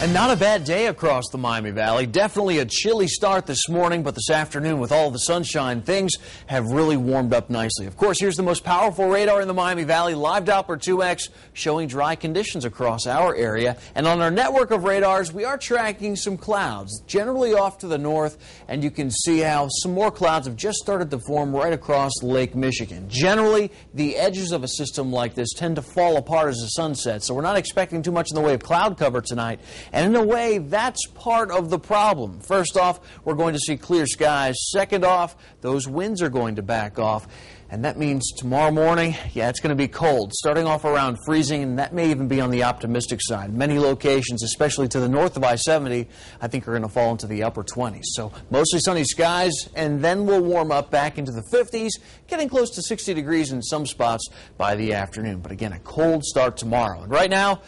And not a bad day across the Miami Valley. Definitely a chilly start this morning, but this afternoon with all the sunshine, things have really warmed up nicely. Of course, here's the most powerful radar in the Miami Valley, Live Doppler 2X, showing dry conditions across our area. And on our network of radars, we are tracking some clouds, generally off to the north, and you can see how some more clouds have just started to form right across Lake Michigan. Generally, the edges of a system like this tend to fall apart as the sun sets, so we're not expecting too much in the way of cloud cover tonight. And in a way, that's part of the problem. First off, we're going to see clear skies. Second off, those winds are going to back off. And that means tomorrow morning, it's going to be cold, starting off around freezing, and that may even be on the optimistic side. Many locations, especially to the north of I-70, I think are going to fall into the upper 20s. So mostly sunny skies, and then we'll warm up back into the 50s, getting close to 60 degrees in some spots by the afternoon. But again, a cold start tomorrow. And right now,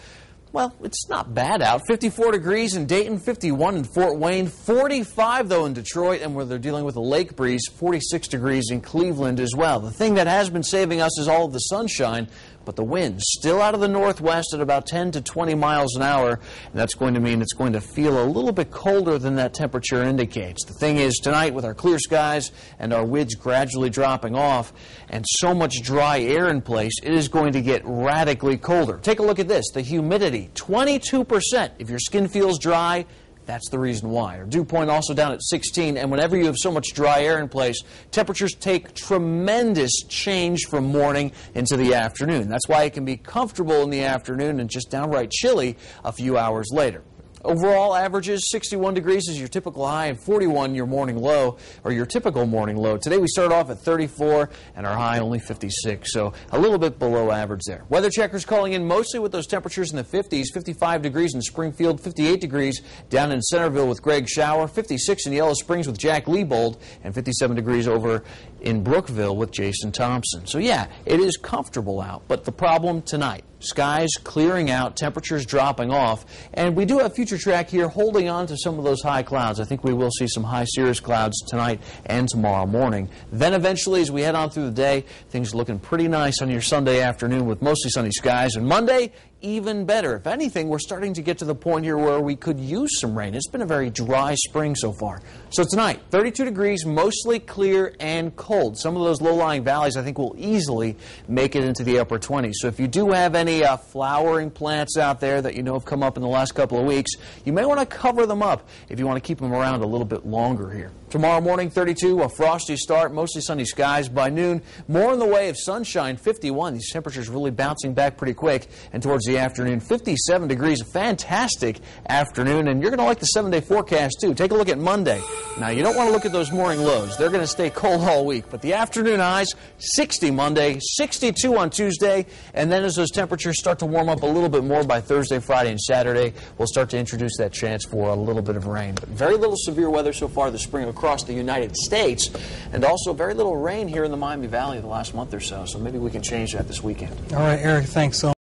well, it's not bad out. 54 degrees in Dayton, 51 in Fort Wayne, 45 though in Detroit, and where they're dealing with a lake breeze, 46 degrees in Cleveland as well. The thing that has been saving us is all of the sunshine, but the winds still out of the northwest at about 10 to 20 miles an hour, and that's going to mean it's going to feel a little bit colder than that temperature indicates. The thing is, tonight with our clear skies and our winds gradually dropping off and so much dry air in place, it is going to get radically colder. Take a look at this, the humidity, 22%. If your skin feels dry, that's the reason why. Our dew point also down at 16, and whenever you have so much dry air in place, temperatures take tremendous change from morning into the afternoon. That's why it can be comfortable in the afternoon and just downright chilly a few hours later. Overall averages, 61 degrees is your typical high and 41 your morning low, or your typical morning low. Today we start off at 34 and our high only 56, so a little bit below average there. Weather checkers calling in mostly with those temperatures in the 50s, 55 degrees in Springfield, 58 degrees down in Centerville with Greg Shower, 56 in Yellow Springs with Jack Liebold, and 57 degrees over in Brookville with Jason Thompson. So yeah, it is comfortable out, but the problem tonight, skies clearing out, temperatures dropping off, and we do have future track here holding on to some of those high clouds. I think we will see some high cirrus clouds tonight and tomorrow morning. Then eventually, as we head on through the day, things are looking pretty nice on your Sunday afternoon with mostly sunny skies. And Monday, even better. If anything, we're starting to get to the point here where we could use some rain. It's been a very dry spring so far. So tonight, 32 degrees, mostly clear and cold. Some of those low-lying valleys, I think, will easily make it into the upper 20s. So if you do have any flowering plants out there that you know have come up in the last couple of weeks, you may want to cover them up if you want to keep them around a little bit longer here. Tomorrow morning, 32, a frosty start, mostly sunny skies. By noon, more in the way of sunshine, 51. These temperatures really bouncing back pretty quick. And towards the afternoon, 57 degrees, a fantastic afternoon. And you're going to like the 7-day forecast, too. Take a look at Monday. Now, you don't want to look at those morning lows. They're going to stay cold all week. But the afternoon highs, 60 Monday, 62 on Tuesday. And then as those temperatures start to warm up a little bit more by Thursday, Friday, and Saturday, we'll start to introduce that chance for a little bit of rain. But very little severe weather so far this spring across the United States, and also very little rain here in the Miami Valley the last month or so. So maybe we can change that this weekend. All right, Eric, thanks so much.